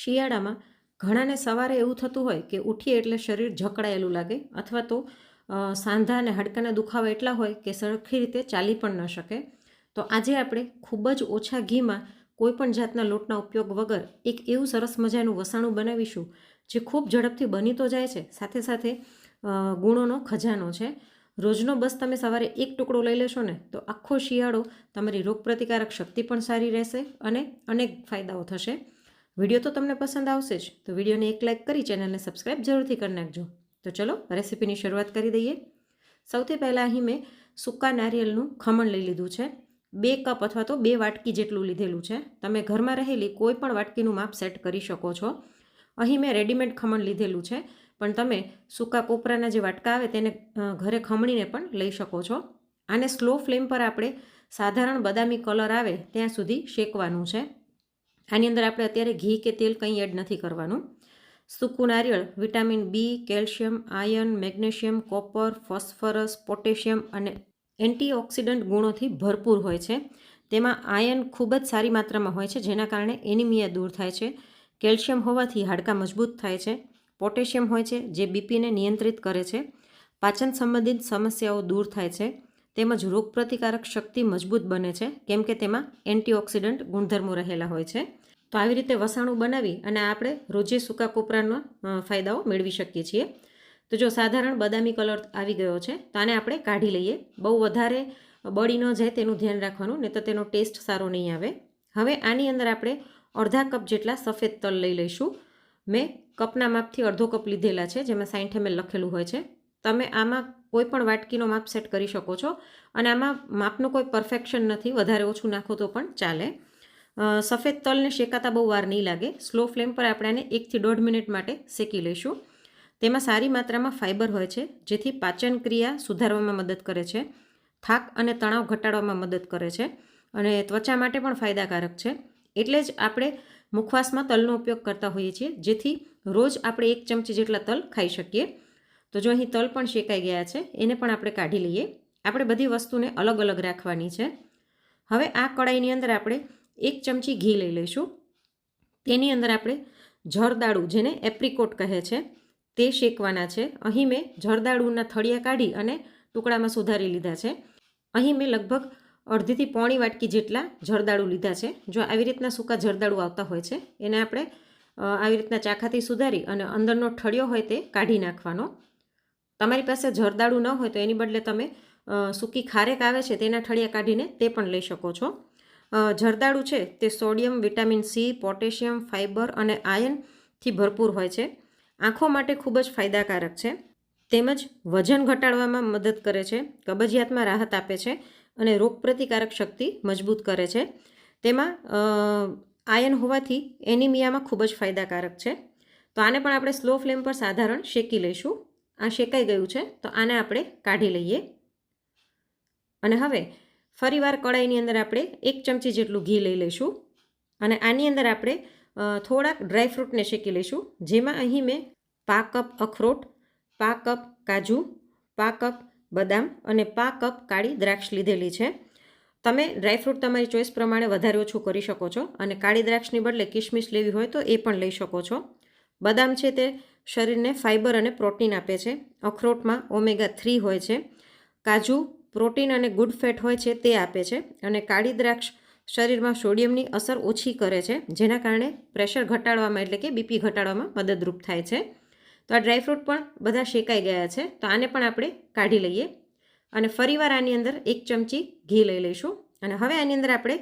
શિયાળામાં ઘણાને સવારે એવું થતું હોય કે ઉઠીએ એટલે શરીર જકડાયેલું લાગે અથવા તો સાંધા અને હાડકાના દુખાવા એટલા હોય કે સરખી રીતે ચાલી પણ ન શકે. તો આજે આપણે ખૂબ જ ઓછા ઘીમાં કોઈપણ જાતના લોટના ઉપયોગ વગર એક એવું સરસ મજાનું વસાણું બનાવીશું જે ખૂબ ઝડપથી બની તો જાય છે, સાથે સાથે ગુણોનો ખજાનો છે. રોજનો બસ તમે સવારે એક ટુકડો લઈ લેશો ને તો આખો શિયાળો તમારી રોગપ્રતિકારક શક્તિ પણ સારી રહેશે અને અનેક ફાયદાઓ થશે. વિડીયો તો તમને પસંદ આવશે જ, તો વિડીયોને એક લાઇક કરી ચેનલને સબસ્ક્રાઈબ જરૂરથી કરી નાખજો. તો ચલો રેસીપીની શરૂઆત કરી દઈએ. સૌથી પહેલાં અહીં મેં સૂકા નારિયેળનું ખમણ લઈ લીધું છે. 2 કપ અથવા તો 2 વાટકી જેટલું લીધેલું છે. તમે ઘરમાં રહેલી કોઈ પણ વાટકીનું માપ સેટ કરી શકો છો. અહીં મેં રેડીમેડ ખમણ લીધેલું છે, પણ તમે સૂકા કોપરાના જે વાટકા આવે તેને ઘરે ખમણીને પણ લઈ શકો છો. આને સ્લો ફ્લેમ પર આપણે સાધારણ બદામી કલર આવે ત્યાં સુધી શેકવાનું છે. આની અંદર આપણે અત્યારે ઘી કે તેલ કંઈ એડ નથી કરવાનું. સૂકું નારિયેળ vitamin B, calcium, iron, magnesium, copper, phosphorus, potassium અને એન્ટીઓક્સિડન્ટ ગુણોથી ભરપૂર હોય છે. તેમાં આયર્ન ખૂબ જ સારી માત્રામાં હોય છે, જેના કારણે એનિમિયા દૂર થાય છે. કેલ્શિયમ હોવાથી હાડકાં મજબૂત થાય છે. પોટેશિયમ હોય છે જે બીપીને નિયંત્રિત કરે છે. પાચન સંબંધિત સમસ્યાઓ દૂર થાય છે. તેમજ રોગપ્રતિકારક શક્તિ મજબૂત બને છે, કેમ કે તેમાં એન્ટીઓક્સિડન્ટ ગુણધર્મો રહેલા હોય છે. તો આવી રીતે વસાણું બનાવી અને આપણે રોજે સૂકા કોપરાના ફાયદાઓ મેળવી શકીએ છીએ. તો જો સાધારણ બદામી કલર આવી ગયો છે, તો આને આપણે કાઢી લઈએ. બહુ વધારે બળી ન જાય તેનું ધ્યાન રાખવાનું, નહીં તો તેનો ટેસ્ટ સારો નહીં આવે. હવે આની અંદર આપણે અડધા કપ જેટલા સફેદ તલ લઈ લઈશું. મેં કપના માપથી અડધો કપ લીધેલા છે, જેમાં 60 ml લખેલું હોય છે. તમે આમાં કોઈ પણ વાટકીનો માપ સેટ કરી શકો છો, અને આમાં માપનું કોઈ પરફેક્શન નથી, વધારે ઓછું નાખો તો પણ ચાલે. સફેદ તલને શેકાતા બહુ વાર નહીં લાગે. સ્લો ફ્લેમ પર આપણે આને 1 થી 1.5 મિનિટ માટે શેકી લઈશું. તેમાં સારી માત્રામાં ફાઇબર હોય છે, જેથી પાચન ક્રિયા સુધારવામાં મદદ કરે છે, થાક અને તણાવ ઘટાડવામાં મદદ કરે છે, અને ત્વચા માટે પણ ફાયદાકારક છે. એટલે જ આપણે મુખવાસમાં તલનો ઉપયોગ કરતા હોઈએ છીએ, જેથી રોજ આપણે 1 ચમચી જેટલા તલ ખાઈ શકીએ. તો જો અહીં તલ પણ શેકાઈ ગયા છે, એને પણ આપણે કાઢી લઈએ. આપણે બધી વસ્તુને અલગ અલગ રાખવાની છે. હવે આ કડાઈની અંદર આપણે 1 ચમચી ઘી લઈ લઈશું. તેની અંદર આપણે જરદાળુ, જેને એપ્રિકોટ કહે છે, તે શેકવાના છે. અહીં મેં જરદાળુના થળિયા કાઢી અને ટુકડામાં સુધારી લીધા છે. અહીં મેં લગભગ અડધીથી પોણી વાટકી જેટલા જરદાળુ લીધા છે. જો આવી રીતના સૂકા જરદાળુ આવતા હોય છે, એને આપણે આવી રીતના ચાખાથી સુધારી અને અંદરનો ઠળિયો હોય તે કાઢી નાખવાનો. તમારી પાસે જરદાળુ ન હોય તો એની બદલે તમે સૂકી ખારેક આવે છે તેના ઠળિયા કાઢીને તે પણ લઈ શકો છો. જરદાળુ છે તે sodium, vitamin C, potassium, fibre અને આયર્નથી ભરપૂર હોય છે. આંખો માટે ખૂબ જ ફાયદાકારક છે. તેમજ વજન ઘટાડવામાં મદદ કરે છે, કબજિયાતમાં રાહત આપે છે અને રોગપ્રતિકારક શક્તિ મજબૂત કરે છે. તેમાં આયર્ન હોવાથી એનિમિયામાં ખૂબ જ ફાયદાકારક છે. તો આને પણ આપણે સ્લો ફ્લેમ પર સાધારણ શેકી લઈશું. આ શેકાઈ ગયું છે, તો આને આપણે કાઢી લઈએ. અને હવે ફરીવાર કડાઈની અંદર આપણે 1 ચમચી જેટલું ઘી લઈ લઈશું, અને આની અંદર આપણે થોડાક ડ્રાયફ્રૂટને શેકી લઈશું. જેમાં અહીં મેં પા કપ અખરોટ, પા કપ કાજુ, પા કપ બદામ અને પા કપ કાળી દ્રાક્ષ લીધેલી છે. તમે ડ્રાયફ્રૂટ તમારી ચોઈસ પ્રમાણે વધારે ઓછું કરી શકો છો, અને કાળી દ્રાક્ષની બદલે કિશમિશ લેવી હોય તો એ પણ લઈ શકો છો. બદામ છે તે શરીરને ફાઇબર અને પ્રોટીન આપે છે. અખરોટમાં ઓમેગા 3 હોય છે. કાજુ પ્રોટીન અને ગુડ ફેટ હોય છે તે આપે છે, અને કાળી દ્રાક્ષ શરીરમાં સોડિયમની અસર ઓછી કરે છે, જેના કારણે પ્રેશર ઘટાડવામાં એટલે કે બીપી ઘટાડવામાં મદદરૂપ થાય છે. તો આ ડ્રાયફ્રૂટ પણ બધા શેકાઈ ગયા છે, તો આને પણ આપણે કાઢી લઈએ. અને ફરીવાર આની અંદર 1 ચમચી ઘી લઈ લઈશું. અને હવે આની અંદર આપણે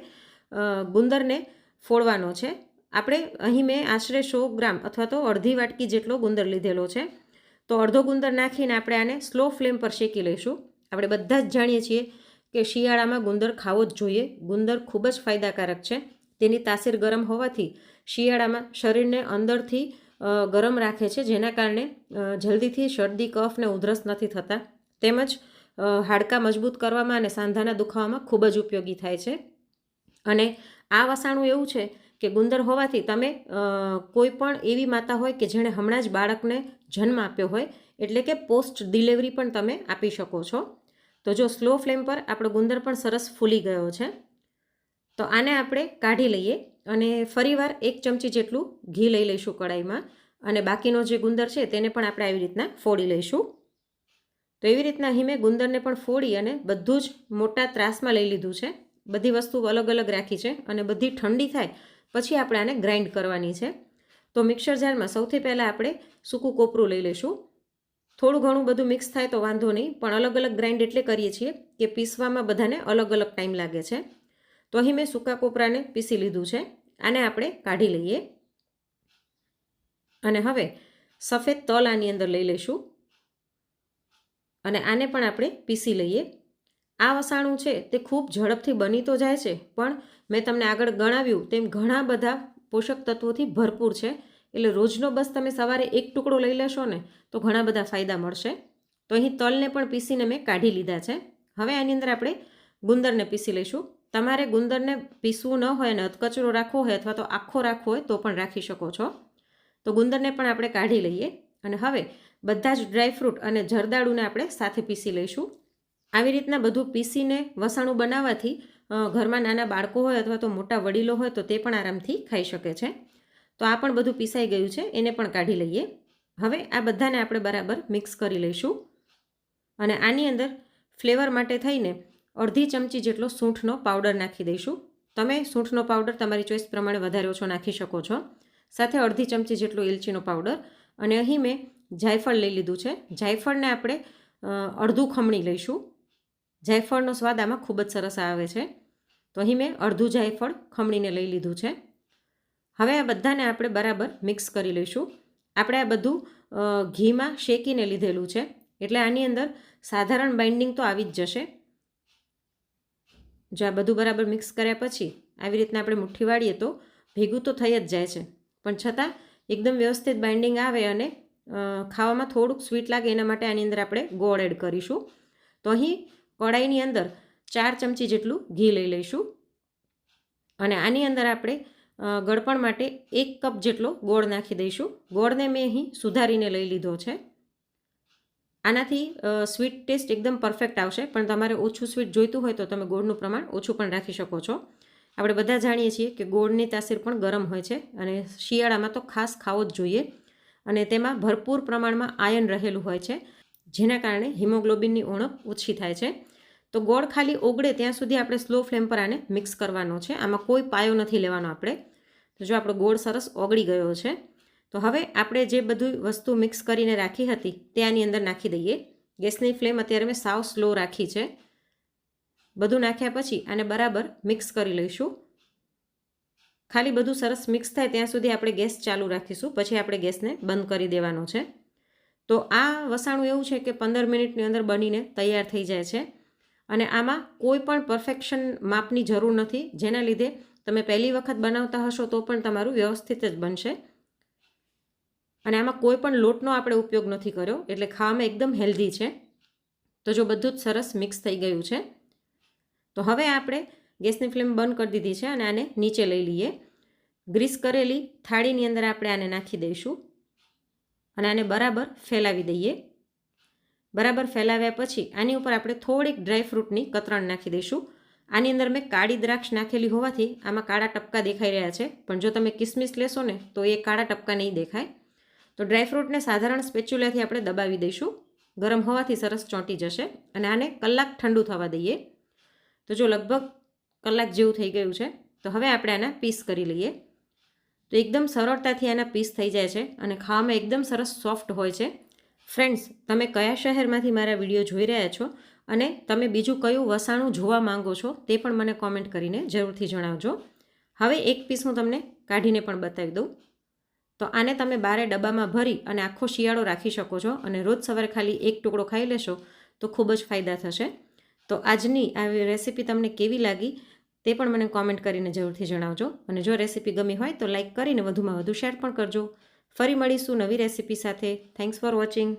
ગુંદરને ફોડવાનો છે. આપણે અહીં મેં આશરે 100 ગ્રામ અથવા તો અડધી વાટકી જેટલો ગુંદર લીધેલો છે. તો અડધો ગુંદર નાખીને આપણે આને સ્લો ફ્લેમ પર શેકી લઈશું. આપણે બધા જ જાણીએ છીએ કે શિયાળામાં ગુંદર ખાવો જ જોઈએ. ગુંદર ખૂબ જ ફાયદાકારક છે. તેની તાસીર ગરમ હોવાથી શિયાળામાં શરીરને અંદરથી ગરમ રાખે છે, જેના કારણે જલ્દીથી શરદી, કફ ને ઉધરસ નથી થતા. તેમજ હાડકાં મજબૂત કરવામાં અને સાંધાના દુખાવામાં ખૂબ જ ઉપયોગી થાય છે. અને આ વસાણું એવું છે કે ગુંદર હોવાથી તમે કોઈ પણ એવી માતા હોય કે જેણે હમણાં જ બાળકને જન્મ આપ્યો હોય, એટલે કે પોસ્ટ ડિલિવરી પણ તમે આપી શકો છો. તો જો સ્લો ફ્લેમ પર આપણો ગુંદર પણ સરસ ફૂલી ગયો છે, તો આને આપણે કાઢી લઈએ. અને ફરીવાર 1 ચમચી જેટલું ઘી લઈ લઈશું કડાઈમાં, અને બાકીનો જે ગુંદર છે તેને પણ આપણે આવી રીતના ફોડી લઈશું. તો એવી રીતના અહીં મેં ગુંદરને પણ ફોડી અને બધું જ મોટા ત્રાસમાં લઈ લીધું છે. બધી વસ્તુ અલગ અલગ રાખી છે અને બધી ઠંડી થાય પછી આપણે આને ગ્રાઇન્ડ કરવાની છે. તો મિક્સર જારમાં સૌથી પહેલાં આપણે સૂકું કોપરું લઈ લઈશું. થોડું ઘણું બધું મિક્સ થાય તો વાંધો નહીં, પણ અલગ અલગ ગ્રાઇન્ડ એટલે કરીએ છીએ કે પીસવામાં બધાને અલગ અલગ ટાઈમ લાગે છે. તો અહીં મેં સૂકા કોપરાને પીસી લીધું છે. આને આપણે કાઢી લઈએ અને હવે સફેદ તલ આની અંદર લઈ લઈશું અને આને પણ આપણે પીસી લઈએ. આ વસાણું છે તે ખૂબ ઝડપથી બની તો જાય છે, પણ મેં તમને આગળ ગણાવ્યું તેમ ઘણા બધા પોષક તત્વોથી ભરપૂર છે. એટલે રોજનો બસ તમે સવારે 1 ટુકડો લઈ લેશો ને તો ઘણા બધા ફાયદા મળશે. તો અહીં તલને પણ પીસીને મેં કાઢી લીધા છે. હવે આની અંદર આપણે ગુંદરને પીસી લઈશું. તમારે ગુંદરને પીસવું ન હોય અને અધકચરો રાખવો હોય અથવા તો આખો રાખવો હોય તો પણ રાખી શકો છો. તો ગુંદરને પણ આપણે કાઢી લઈએ અને હવે બધા જ ડ્રાયફ્રૂટ અને જરદાળુને આપણે સાથે પીસી લઈશું. આવી રીતના બધું પીસીને વસાણું બનાવવાથી ઘરમાં નાના બાળકો હોય અથવા તો મોટા વડીલો હોય તો તે પણ આરામથી ખાઈ શકે છે. તો આ પણ બધું પીસાઈ ગયું છે, એને પણ કાઢી લઈએ. હવે આ બધાને આપણે બરાબર મિક્સ કરી લઈશું અને આની અંદર ફ્લેવર માટે થઈને અડધી ચમચી જેટલો સૂંઠનો પાવડર નાખી દઈશું. તમે સૂંઠનો પાવડર તમારી ચોઈસ પ્રમાણે વધારે ઓછો નાખી શકો છો. સાથે અડધી ચમચી જેટલો એલચીનો પાવડર, અને અહીં મેં જાયફળ લઈ લીધું છે. જાયફળને આપણે અડધું ખમણી લઈશું. જાયફળનો સ્વાદ આમાં ખૂબ જ સરસ આવે છે. તો અહીં મેં અડધું જાયફળ ખમણીને લઈ લીધું છે. હવે આ બધાને આપણે બરાબર મિક્સ કરી લઈશું. આપણે આ બધું ઘીમાં શેકીને લીધેલું છે એટલે આની અંદર સાધારણ બાઇન્ડિંગ તો આવી જ જશે. જો આ બધું બરાબર મિક્સ કર્યા પછી આવી રીતના આપણે મુઠ્ઠી વાળીએ તો ભેગું તો થઈ જ જાય છે, પણ છતાં એકદમ વ્યવસ્થિત બાઇન્ડિંગ આવે અને ખાવામાં થોડુંક સ્વીટ લાગે એના માટે આની અંદર આપણે ગોળ એડ કરીશું. તો અહીં કડાઈની અંદર 4 ચમચી જેટલું ઘી લઈ લઈશું અને આની અંદર આપણે ગળપણ માટે 1 કપ જેટલો ગોળ નાખી દઈશું. ગોળને મેં અહીં સુધારીને લઈ લીધો છે. આનાથી સ્વીટ ટેસ્ટ એકદમ પરફેક્ટ આવશે, પણ તમારે ઓછું સ્વીટ જોઈતું હોય તો તમે ગોળનું પ્રમાણ ઓછું પણ રાખી શકો છો. આપણે બધા જાણીએ છીએ કે ગોળની તાસીર પણ ગરમ હોય છે અને શિયાળામાં તો ખાસ ખાવો જ જોઈએ, અને તેમાં ભરપૂર પ્રમાણમાં આયર્ન રહેલું હોય છે, જેના કારણે હિમોગ્લોબિનની ઉણપ ઓછી થાય છે. તો ગોળ ખાલી ઓગળે ત્યાં સુધી આપણે સ્લો ફ્લેમ પર આને મિક્સ કરવાનો છે. આમાં કોઈ પાયો નથી લેવાનો આપણે. તો જો આપણો ગોળ સરસ ઓગળી ગયો છે, તો હવે આપણે જે બધું વસ્તુ મિક્સ કરીને રાખી હતી તે આની અંદર નાખી દઈએ. ગેસની ફ્લેમ અત્યારે મેં સાવ સ્લો રાખી છે. બધું નાખ્યા પછી આને બરાબર મિક્સ કરી લઈશું. ખાલી બધું સરસ મિક્સ થાય ત્યાં સુધી આપણે ગેસ ચાલુ રાખીશું, પછી આપણે ગેસને બંધ કરી દેવાનો છે. તો આ વસાણું એવું છે કે 15 મિનિટની અંદર બનીને તૈયાર થઈ જાય છે અને આમાં કોઈ પણ પરફેક્શન માપની જરૂર નથી, જેના લીધે તમે પહેલી વખત બનાવતા હશો તો પણ તમારું વ્યવસ્થિત જ બનશે. અને આમાં કોઈ પણ લોટનો આપણે ઉપયોગ નથી કર્યો એટલે ખાવામાં એકદમ હેલ્ધી છે. તો જો બધું જ સરસ મિક્સ થઈ ગયું છે, તો હવે આપણે ગેસની ફ્લેમ બંધ કરી દીધી છે અને આને નીચે લઈ લઈએ. ગ્રીસ કરેલી થાળીની અંદર આપણે આને નાખી દઈશું અને આને બરાબર ફેલાવી દઈએ. બરાબર ફેલાવ્યા પછી આની ઉપર આપણે થોડીક ડ્રાયફ્રૂટની કતરણ નાખી દઈશું. આની અંદર મેં કાળી દ્રાક્ષ નાખેલી હોવાથી આમાં કાળા ટપકા દેખાઈ રહ્યા છે, પણ જો તમે કિસમિસ લેશો ને તો એ કાળા ટપકા નહીં દેખાય. તો ડ્રાયફ્રૂટને સાધારણ સ્પેચ્યુલાથી આપણે દબાવી દઈશું. ગરમ હોવાથી સરસ ચોંટી જશે અને આને કલાક ઠંડુ થવા દઈએ. તો જો લગભગ કલાક જેવું થઈ ગયું છે, તો હવે આપણે આના પીસ કરી લઈએ. તો એકદમ સરળતાથી આના પીસ થઈ જાય છે અને ખાવામાં એકદમ સરસ સોફ્ટ હોય છે. ફ્રેન્ડ્સ, તમે કયા શહેરમાંથી મારા વિડીયો જોઈ રહ્યા છો અને તમે બીજું કયું વસાણું જોવા માંગો છો તે પણ મને કોમેન્ટ કરીને જરૂરથી જણાવજો. હવે એક પીસ હું તમને કાઢીને પણ બતાવી દઉં. તો આને તમે બારે ડબ્બામાં ભરી અને આખો શિયાળો રાખી શકો છો અને રોજ સવારે ખાલી 1 ટુકડો ખાઈ લેશો તો ખૂબ જ ફાયદા થશે. તો આજની આ રેસીપી તમને કેવી લાગી તે પણ મને કોમેન્ટ કરીને જરૂરથી જણાવજો, અને જો રેસીપી ગમી હોય તો લાઇક કરીને વધુમાં વધુ શેર પણ કરજો. ફરી મળીશું નવી રેસીપી સાથે. Thanks for watching.